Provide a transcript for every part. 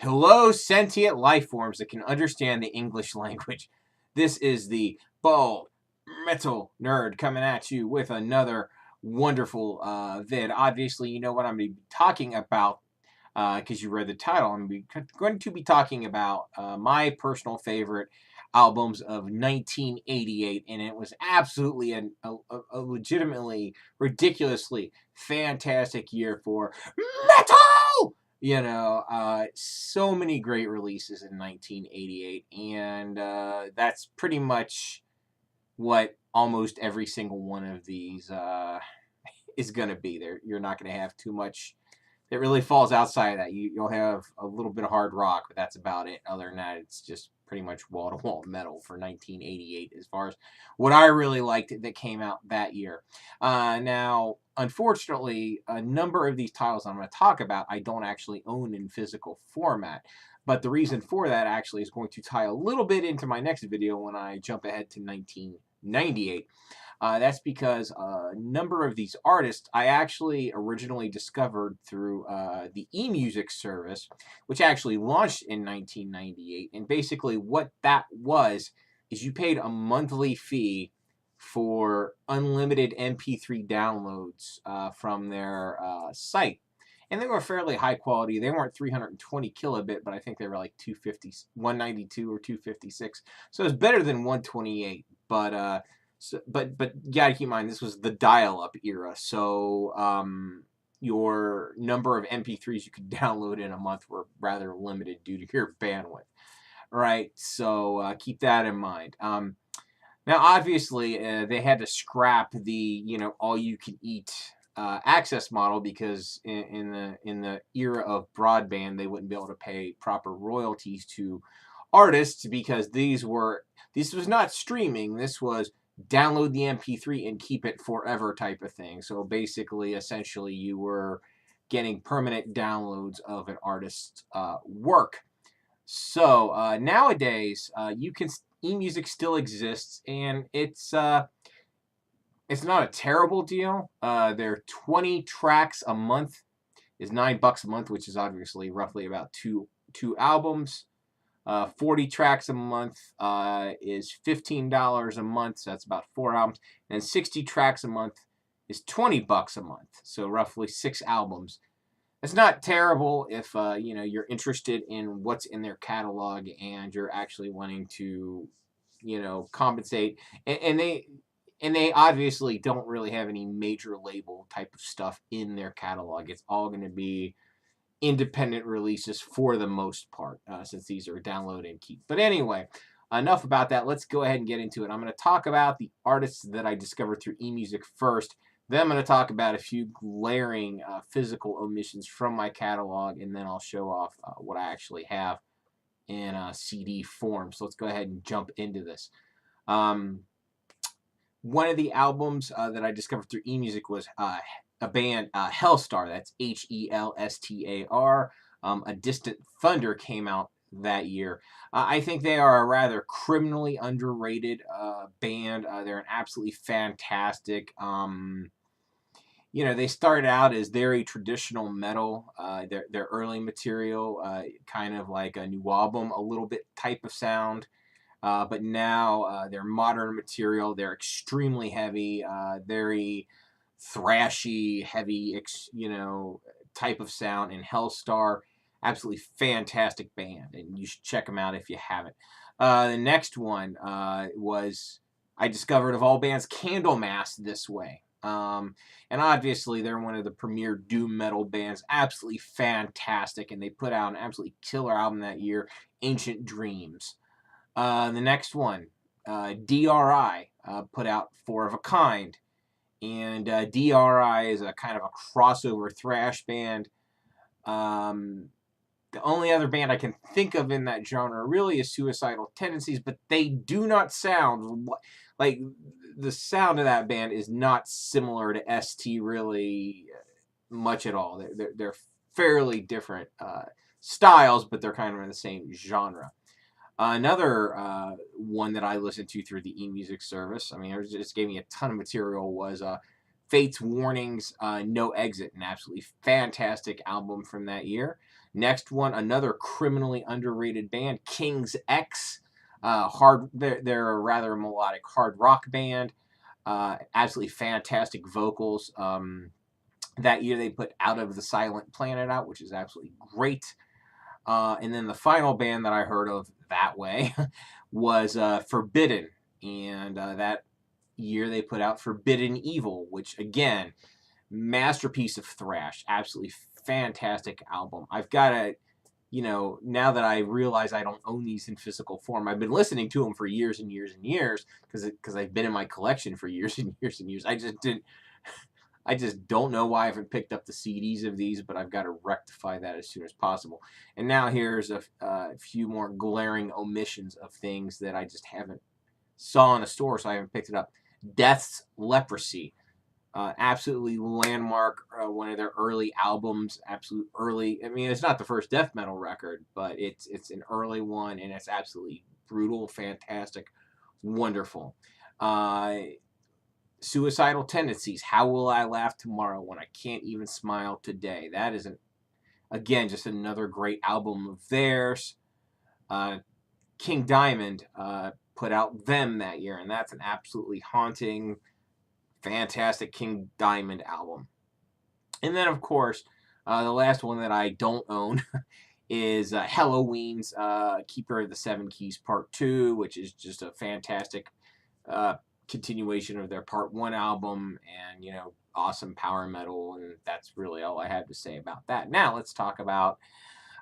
Hello, sentient life forms that can understand the English language. This is the bald metal nerd coming at you with another wonderful vid. Obviously, you know what I'm going to be talking about because you read the title. Going to be talking about my personal favorite albums of 1988, and it was absolutely a legitimately, ridiculously fantastic year for metal. So many great releases in 1988, and that's pretty much what almost every single one of these is going to be. There, you're not going to have too much that really falls outside of that. You'll have a little bit of hard rock, but that's about it. Other than that, it's just pretty much wall to wall metal for 1988 as far as what I really liked that came out that year. Now, unfortunately, a number of these titles I'm going to talk about I don't actually own in physical format. But the reason for that actually is going to tie a little bit into my next video when I jump ahead to 1998. That's because a number of these artists I actually originally discovered through the eMusic service, which actually launched in 1998. And basically, what that was is you paid a monthly fee for unlimited MP3 downloads from their site. And they were fairly high quality. They weren't 320 kilobit, but I think they were like 250, 192 or 256. So it was better than 128. But you gotta keep in mind this was the dial-up era, so your number of MP3s you could download in a month were rather limited due to your bandwidth, right? So keep that in mind. Now, obviously, they had to scrap the all-you-can-eat access model because in the era of broadband, they wouldn't be able to pay proper royalties to artists because this was not streaming. This was download the MP3 and keep it forever type of thing. So basically, essentially, you were getting permanent downloads of an artist's work. So nowadays, you can eMusic still exists, and it's not a terrible deal. They're 20 tracks a month is $9 a month, which is obviously roughly about two albums. 40 tracks a month is $15 a month, so that's about 4 albums. And 60 tracks a month is $20 a month, so roughly 6 albums. It's not terrible if you're interested in what's in their catalog and you're actually wanting to compensate. And they obviously don't really have any major label type of stuff in their catalog. It's all going to be independent releases for the most part, since these are download and keep. But anyway, enough about that. Let's go ahead and get into it. I'm going to talk about the artists that I discovered through eMusic first. Then I'm going to talk about a few glaring physical omissions from my catalog, and then I'll show off what I actually have in CD form. So let's go ahead and jump into this. One of the albums that I discovered through eMusic was a band, Hellstar. That's Helstar. A Distant Thunder came out that year. I think they are a rather criminally underrated band. They're an absolutely fantastic. They started out as very traditional metal. Their early material, kind of like a new album, a little bit type of sound. But now their modern material, they're extremely heavy, very thrashy, heavy, type of sound. And Hellstar, absolutely fantastic band, and you should check them out if you haven't. The next one was I discovered of all bands Candlemass this way. And obviously they're one of the premier doom metal bands, absolutely fantastic, and they put out an absolutely killer album that year, Ancient Dreams. The next one, d.r.i, put out Four of a Kind. And d.r.i is a kind of a crossover thrash band. The only other band I can think of in that genre really is Suicidal Tendencies, but they do not sound like the sound of that band is not similar to ST really much at all. They're fairly different styles, but they're kind of in the same genre. Another one that I listened to through the eMusic service, I mean, it just gave me a ton of material, was Fate's Warnings, No Exit, an absolutely fantastic album from that year. Next one, another criminally underrated band, King's X. They're a rather melodic hard rock band. Absolutely fantastic vocals. That year they put Out of the Silent Planet out, which is absolutely great. And then the final band that I heard of that way was Forbidden. And that year they put out Forbidden Evil, which again, masterpiece of thrash. Absolutely fantastic album. I've got to, now that I realize I don't own these in physical form, I've been listening to them for years and years and years because I've been in my collection for years and years and years. I just don't know why I haven't picked up the CDs of these, but I've got to rectify that as soon as possible. And now here's a few more glaring omissions of things that I just haven't saw in a store, so I haven't picked it up. Death's Leprosy. Absolutely landmark, one of their early albums, absolute early. I mean, it's not the first death metal record, but it's an early one, and it's absolutely brutal, fantastic, wonderful. Suicidal Tendencies. How Will I Laugh Tomorrow When I Can't Even Smile Today? That is, again, just another great album of theirs. King Diamond put out Them that year, and that's an absolutely haunting, fantastic King Diamond album. And then, of course, the last one that I don't own is Halloween's Keeper of the Seven Keys Part 2, which is just a fantastic continuation of their Part 1 album, and, awesome power metal, and that's really all I have to say about that. Now, let's talk about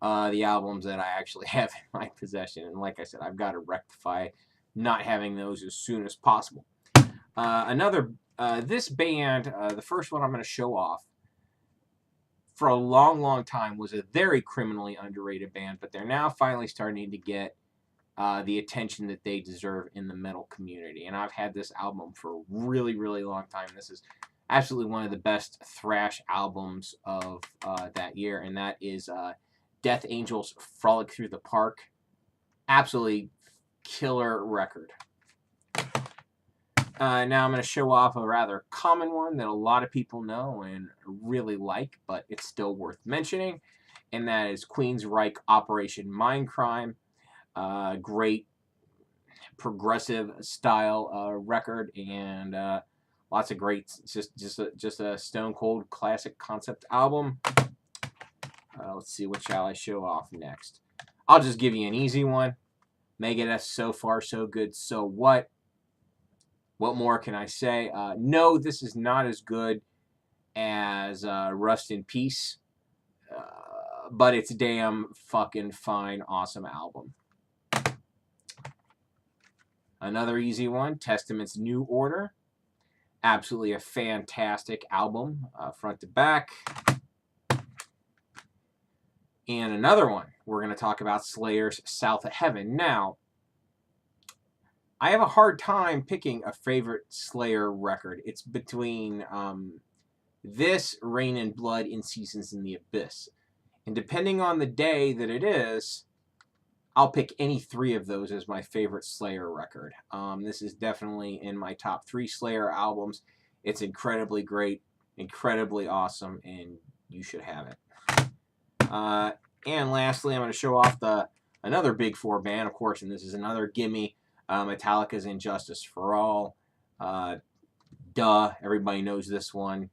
the albums that I actually have in my possession, and like I said, I've got to rectify not having those as soon as possible. This band, the first one I'm going to show off, for a long, long time was a very criminally underrated band, but they're now finally starting to get the attention that they deserve in the metal community. And I've had this album for a really, really long time. This is absolutely one of the best thrash albums of that year, and that is Death Angels' Frolic Through the Park. Absolutely killer record. Now I'm going to show off a rather common one that a lot of people know and really like, but it's still worth mentioning, and that is Queensryche Operation Mindcrime. Great progressive style record, and lots of great, just a stone cold classic concept album. Let's see, what shall I show off next? I'll just give you an easy one. Megadeth, So Far So Good, So What? What more can I say? No, this is not as good as Rust in Peace, but it's damn fucking fine, awesome album. Another easy one, Testament's New Order. Absolutely a fantastic album, front to back. And another one, we're going to talk about Slayer's South of Heaven. Now, I have a hard time picking a favorite Slayer record. It's between this, Rain and Blood, In Seasons in the Abyss. And depending on the day that it is, I'll pick any three of those as my favorite Slayer record. This is definitely in my top 3 Slayer albums. It's incredibly great, incredibly awesome, and you should have it. And lastly, I'm going to show off another Big Four band, of course, and this is another gimme, Metallica's Injustice for All. Everybody knows this one,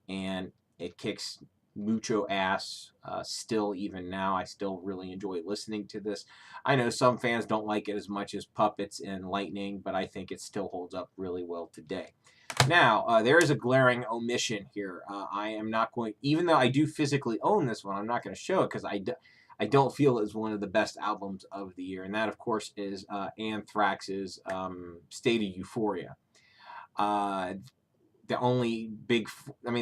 and it kicks mucho ass still. Even now, I still really enjoy listening to this. I know some fans don't like it as much as Puppets and Lightning, but I think it still holds up really well today. Now, there is a glaring omission here. I am not going, even though I do physically own this one, I'm not going to show it because I don't feel it's one of the best albums of the year, and that, of course, is Anthrax's State of Euphoria. The only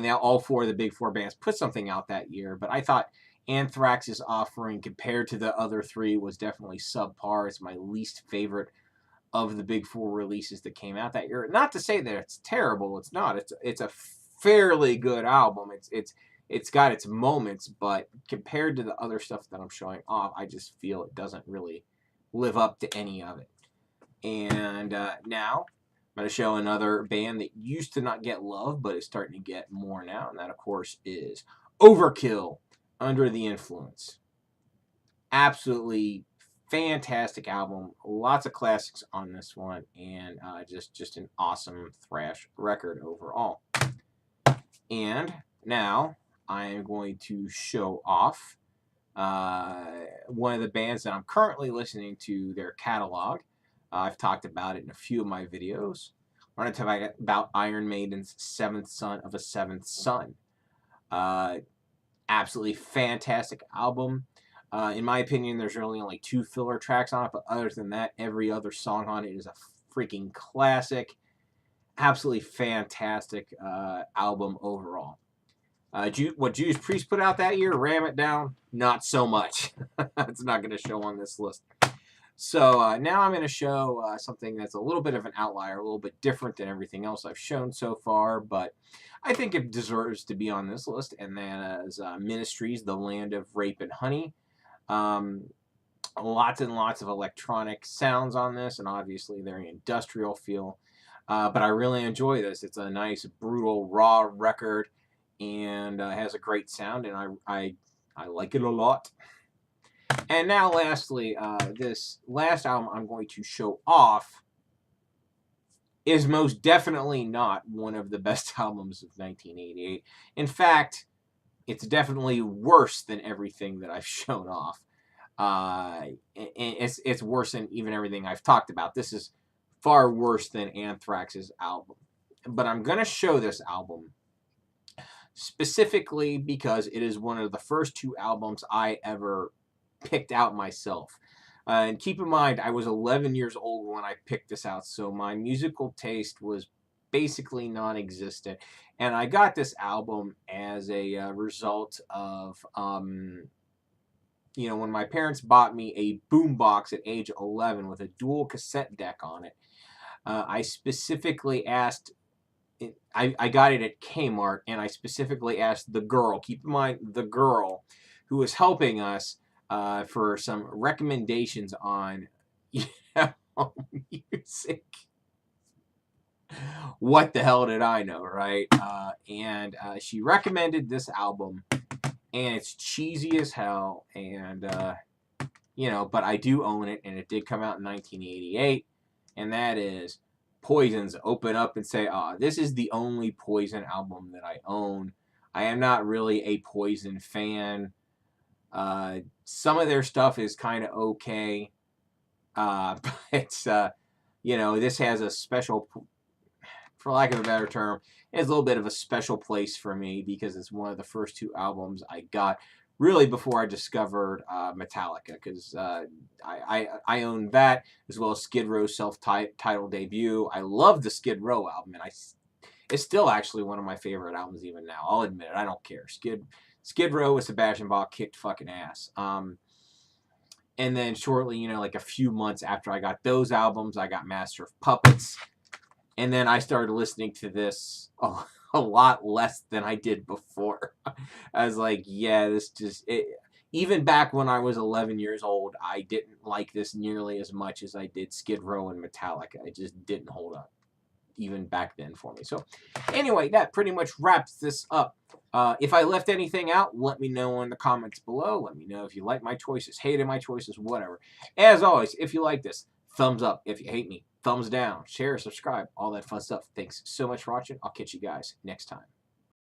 all 4 of the Big Four bands put something out that year, but I thought Anthrax's offering compared to the other 3 was definitely subpar. It's my least favorite of the Big Four releases that came out that year. Not to say that it's terrible. It's not. It's a fairly good album. It's got its moments, but compared to the other stuff that I'm showing off, I just feel it doesn't really live up to any of it. And now I'm going to show another band that used to not get love, but is starting to get more now, and that, of course, is Overkill, Under the Influence. Absolutely fantastic album. Lots of classics on this one, and just an awesome thrash record overall. And now I am going to show off one of the bands that I'm currently listening to their catalog. I've talked about it in a few of my videos. I want to talk about Iron Maiden's Seventh Son of a Seventh Son. Absolutely fantastic album. In my opinion, there's really only 2 filler tracks on it, but other than that, every other song on it is a freaking classic. Absolutely fantastic album overall. What Judas Priest put out that year, Ram It Down, not so much. It's not going to show on this list. So now I'm going to show something that's a little bit of an outlier, a little bit different than everything else I've shown so far, but I think it deserves to be on this list, and that is Ministries, The Land of Rape and Honey. Lots and lots of electronic sounds on this, and obviously very industrial feel. But I really enjoy this. It's a nice, brutal, raw record, and has a great sound, and I like it a lot. And now, lastly, this last album I'm going to show off is most definitely not one of the best albums of 1988. In fact, it's definitely worse than everything that I've shown off. It's worse than even everything I've talked about. This is far worse than Anthrax's album. But I'm going to show this album specifically because it is one of the first 2 albums I ever picked out myself. And keep in mind, I was 11 years old when I picked this out, so my musical taste was basically non-existent. And I got this album as a result of, when my parents bought me a boombox at age 11 with a dual cassette deck on it. I specifically asked, I got it at Kmart, and I specifically asked the girl, keep in mind, the girl who was helping us, for some recommendations on music. What the hell did I know, right? And she recommended this album, and it's cheesy as hell, and but I do own it, and it did come out in 1988, and that is Poison's Open Up and Say Ah. This is the only Poison album that I own. I am not really a Poison fan. Some of their stuff is kind of okay, but this has a special, for lack of a better term, it's a little bit of a special place for me because it's one of the first 2 albums I got really before I discovered Metallica, because I own that as well as Skid Row's self-titled debut. I love the Skid Row album, and it's still actually one of my favorite albums even now. I'll admit it. I don't care. Skid Row with Sebastian Bach kicked fucking ass. And then shortly, like a few months after I got those albums, I got Master of Puppets. And then I started listening to this a lot less than I did before. I was like, yeah, even back when I was 11 years old, I didn't like this nearly as much as I did Skid Row and Metallica. It just didn't hold up even back then for me. So anyway, that pretty much wraps this up. If I left anything out, let me know in the comments below. Let me know if you like my choices, hated my choices, whatever. As always, if you like this, thumbs up. If you hate me, thumbs down. Share, subscribe, all that fun stuff. Thanks so much for watching. I'll catch you guys next time.